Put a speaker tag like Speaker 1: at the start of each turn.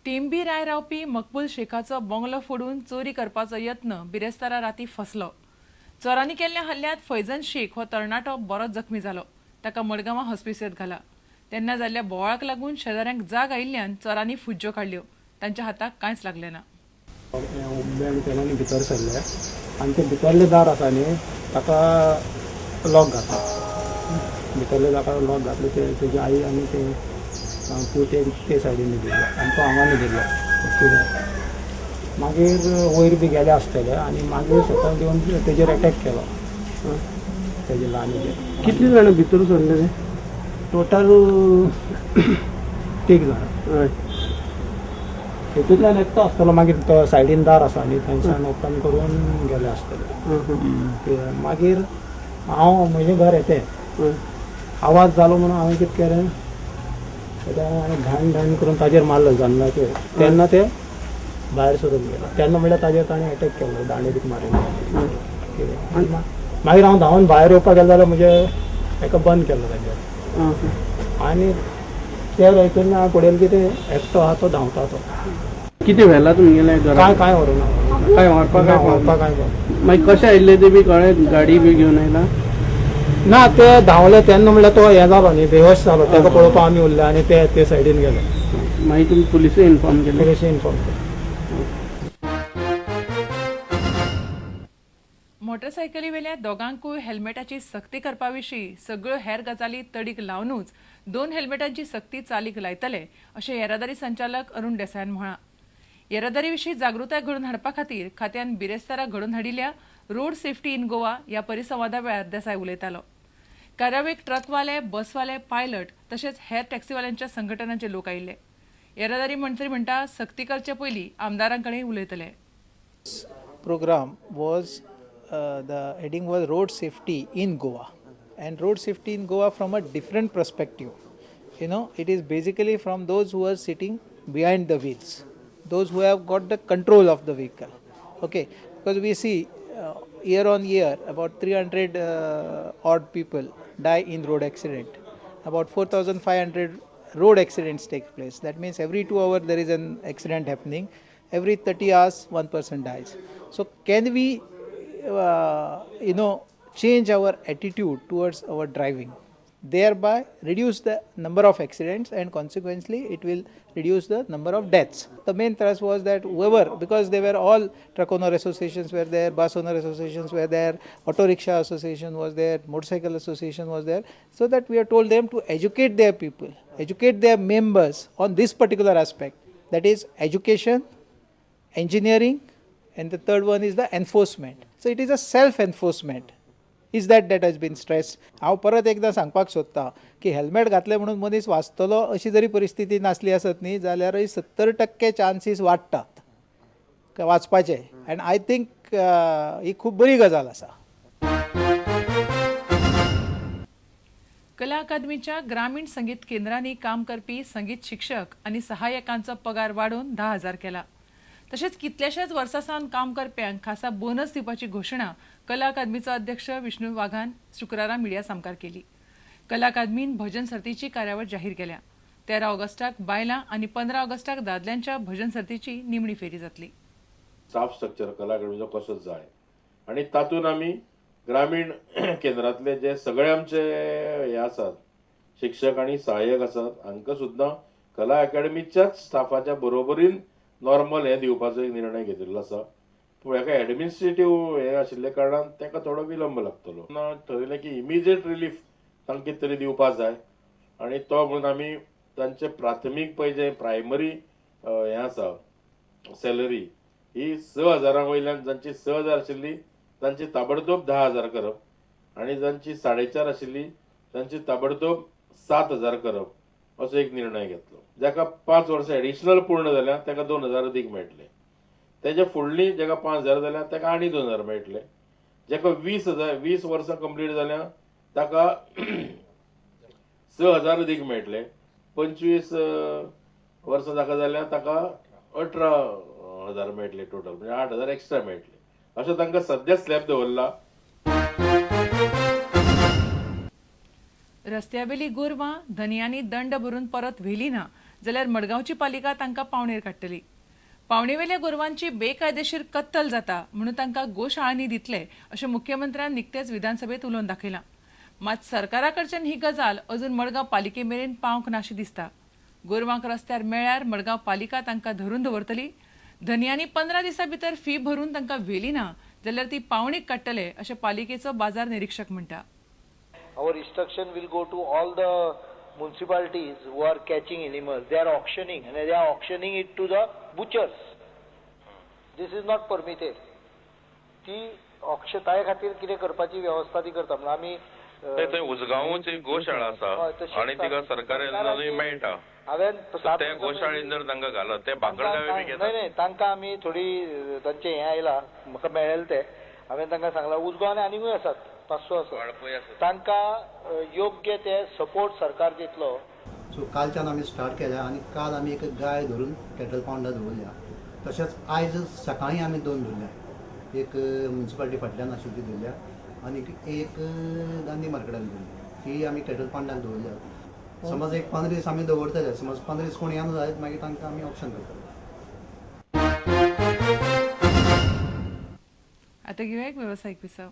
Speaker 1: टेंबी राय रावपी मकबूल शेखाचो बंगलो फोडून चोरी करपाचो यत्न बिरेस्तारा राती फसलो. चोरांनी केल्ल्या हल्ल्यांत फैजन शेख हो तरणाटो बरोच जखमी जालो. ताका मडगांवां हॉस्पिटलांत घाला. तेन्ना जाल्ल्या बोवाळाक लागून शेजाऱ्यांक जाग आयिल्ल्यान चोरांनी फुज्ज्यो काडल्यो. तांच्या हाताक कांयच लागलें ना.
Speaker 2: उबे तेलांनी भितर सरले आनी ते भितरले दार आसा न्ही ताका लॉक घातलो. भितरले ताका लॉक घातले ते तेजी आई आनी ते पूत ते सायडीन न्हिदिल्लो आनी तो हांगा न्हिदिल्लो. मागीर वयर बी गेले आसतले आनी मागीर सकयल येवन तेजेर अटॅक केलो तेजे ल्हानीचेर.
Speaker 3: कितली जाणां भितर सरले ते?
Speaker 2: टोटल 3 जाणां. तेतूंतल्यान एकटो आसतलो. मागीर तो सायडीन दार आसा न्ही थंयसान ओपन करून गेले आसतले. मागीर हांव म्हजें घर येतें आवाज जालो म्हणून हांवें कितें केलें हांवें घाण करून ताजेर मारलो जन्नाचेर. तेन्ना ते भायर सरून गेले. तेन्ना म्हणल्यार ताजेर ताणें अटॅक केलो दांडेरीक मारून. मागीर हांव धांवन भायर येवपाक गेलो जाल्यार म्हजें हेका बंद केलो ताजेर आनी ते हितून हांव पळयलें की ते एकटो आहा तो धांवता तो.
Speaker 3: किती व्हेला तुमगेले घरा?
Speaker 2: काय व्हरूना
Speaker 3: काय व्हरपाक
Speaker 2: काय
Speaker 3: मागीर कशें आयिल्ले ते बी कळ्ळें? गाडी बी घेवन आयला?
Speaker 2: ना ते धांवले तेन्ना म्हणल्यार तो हे जालो न्ही बेहोश जालो. ताका पळोवपाक आमी उरले आनी ते सायडीन गेले.
Speaker 3: मागीर तुमी पुलिसेक इन्फॉर्म केलें?
Speaker 2: पुलिस इन्फॉर्म केलें.
Speaker 1: मोटरसायकली वेल्या दोगांकूय हेल्मेटाची सक्ती करपा विशीं सगळ्यो हेर गजाली तडीक लावनूच 2 हेल्मेटांची सक्ती चालीक लायतले अशें येरादारी संचालक अरुण देसायान म्हळां. येरादारी विशीं जागृताय घडोवन हाडपा खातीर खात्यान बिरेस्तारा घडोवन हाडिल्ल्या रोड सेफ्टी इन गोवा ह्या परिसंवादा वेळार देसाय उलयतालो. कार्यावळीक ट्रकवाले, बसवाले, पायलट तशेंच हेर टॅक्सीवाल्यांच्या संघटनांचे लोक आयिल्ले. येरादारी मंत्री म्हणटा सक्ती करचे पयलीं आमदारां कडेन उलयतले.
Speaker 4: Program was the heading was road safety in Goa, and road safety in Goa from a different perspective. It is basically from those who are sitting behind the wheels, those who have got the control of the vehicle. Okay, because we see year on year about 300 odd people die in road accident. About 4,500 road accidents take place. That means every 2 hours there is an accident happening. Every 30 hours one person dies. So can we change our attitude towards our driving, thereby reduce the number of accidents and consequently it will reduce the number of deaths. The main thrust was that whoever, because they were all truck owner associations were there, bus owner associations were there, auto rickshaw association was there, motorcycle association was there, so that we have told them to educate their people, educate their members on this particular aspect, that is education, engineering, and the third one is the enforcement. So it is a self-enforcement. Is that has been stressed. हांव परत एकदां सांगपाक सोदतां की helmet घातलें म्हणून मनीस वाचतलो अशी जरी परिस्थिती नासली आसत न्ही जाल्यारय 70% चान्सीस वाडटात वाचपाचे. एंड आय थिंक ही खूब बरी गजाल आसा.
Speaker 1: कला अकादमीच्या ग्रामीण संगीत केंद्रांनी काम करपी संगीत शिक्षक आनी सहाय्यकांचो पगार वाडोवन 10,000 केला. तशेंच कितल्याशाच वर्सां सावन काम करप्यांक खासा बोनस दिवपाची घोशणा कला अकादमीचो अध्यक्ष विष्णू वाघान शुक्रारा मिडिया सामकार केली. कला अकादमीन भजन सर्तीची कार्यावळ जाहीर केल्या. 13 ऑगस्टाक बायलां आनी 15 ऑगस्टाक दादल्यांच्या भजन सर्तीची निमणी फेरी जातली.
Speaker 5: स्टाफ स्ट्रक्चर कला अकादमीचो कसो जाय आनी तातूंत आमी ग्रामीण केंद्रांतले जे सगळे आमचे हे आसात शिक्षक आनी सहाय्यक आसात हांकां सुद्दां कला अकादमीच्याच स्टाफाच्या बरोबरीन नॉर्मल हे दिवपाचो एक निर्णय घेतिल्लो आसा. पूण हेका एडमिनिस्ट्रेटीव हे आशिल्ले कारणान ताका थोडो विलंब लागतलो. ठरयलें की इमिजिएट रिलीफ तांकां कितें तरी दिवपा जाय आनी तो म्हणून आमी तांचे प्राथमीक पळय जे प्रायमरी हे आसा सॅलरी ही 6,000 वयल्यान जांची 6,000 आशिल्ली तांची ताबडतोब 10,000 करप आनी जांची 4.5 आशिल्ली तांची ताबडतोब 7,000 करप असो एक निर्णय घेतलो. जाका 5 वर्सां एडिशनल पूर्ण जाल्यार ताका 2,000 अदीक मेळटले. तेजे फुडली जाका 5,000 जाल्यार ताका आनी 2,000 मेळटले. जाका 20 वर्सां कंप्लीट जाल्यार ताका 6,000 अदीक मेळटले. 25 वर्सां जाका जाल्यार ताका 18,000 मेळटले टोटल, म्हणजे 8,000 एक्स्ट्रा मेळटले. अशें तांकां सद्या स्लॅब दवरला.
Speaker 1: रस्त्यावेली गोरवां धनयांनी दंड भरून परत व्हेली ना जाल्यार मडगांवची पालिका तांकां पावणेर काडटली. पावणेवेल्या गोरवांची बेकायदेशीर कत्तल जाता म्हणून तांकां गोशाळांनी दितले अशें मुख्यमंत्र्यान निकतेच विधानसभेत उलोवन दाखयलां. मात सरकारा कडच्यान ही गजाल अजून मडगांव पालिके मेरेन पावंक नाशी दिसता. गोरवांक रस्त्यार मेळ्यार मडगांव पालिका तांकां धरून दवरतली. धन्यांनी 15 दिसां भितर फी भरून तांकां व्हेली ना जाल्यार ती पावणीक काडटले अशें पालिकेचो बाजार निरीक्षक म्हणटा.
Speaker 6: Our instruction will go to all the municipalities who are catching animals. They are auctioning and they are auctioning it to the butchers. This is not permitted. ती auction ताये खातीर कितें करपाची वेवस्था ती करता म्हणून आमी
Speaker 7: थंय उजगांवची गोशाळा आसा आणि तिका सरकारी अनुदानूय मेळटा.
Speaker 6: हांवेन
Speaker 7: त्या गोशाळेन जर तांकां घालत ते बाकरगावे बी घेतात.
Speaker 6: नाही तांकां आमी थोडी तांचे हें आयला म्हाका मेळ्ळेले ते हांवेन तांकां सांगलां उजगांव आनी आनीकूय आसात 500 आसात तांकां योग्य ते सपोर्ट सरकार दितलो.
Speaker 8: सो कालच्यान आमी स्टार्ट केल्या आणि काल आमी एक गाय धरून कॅटल पावंडा दवरल्या. तशेंच आयज सकाळीं आमी 2 धरल्या. एक म्युनिसिपालिटी फाटल्यान आशिल्ली धरल्या आनी एक गांधी मार्केटान धरली. ही आमी कॅटल पावंडाक दवरल्या. समज एक 15 दीस आमी दवरतले समज 15 दीस कोण येना जायत मागीर तांकां आमी ऑप्शन करतले.
Speaker 1: आता घेऊया एक व्यावसायिक विसाव.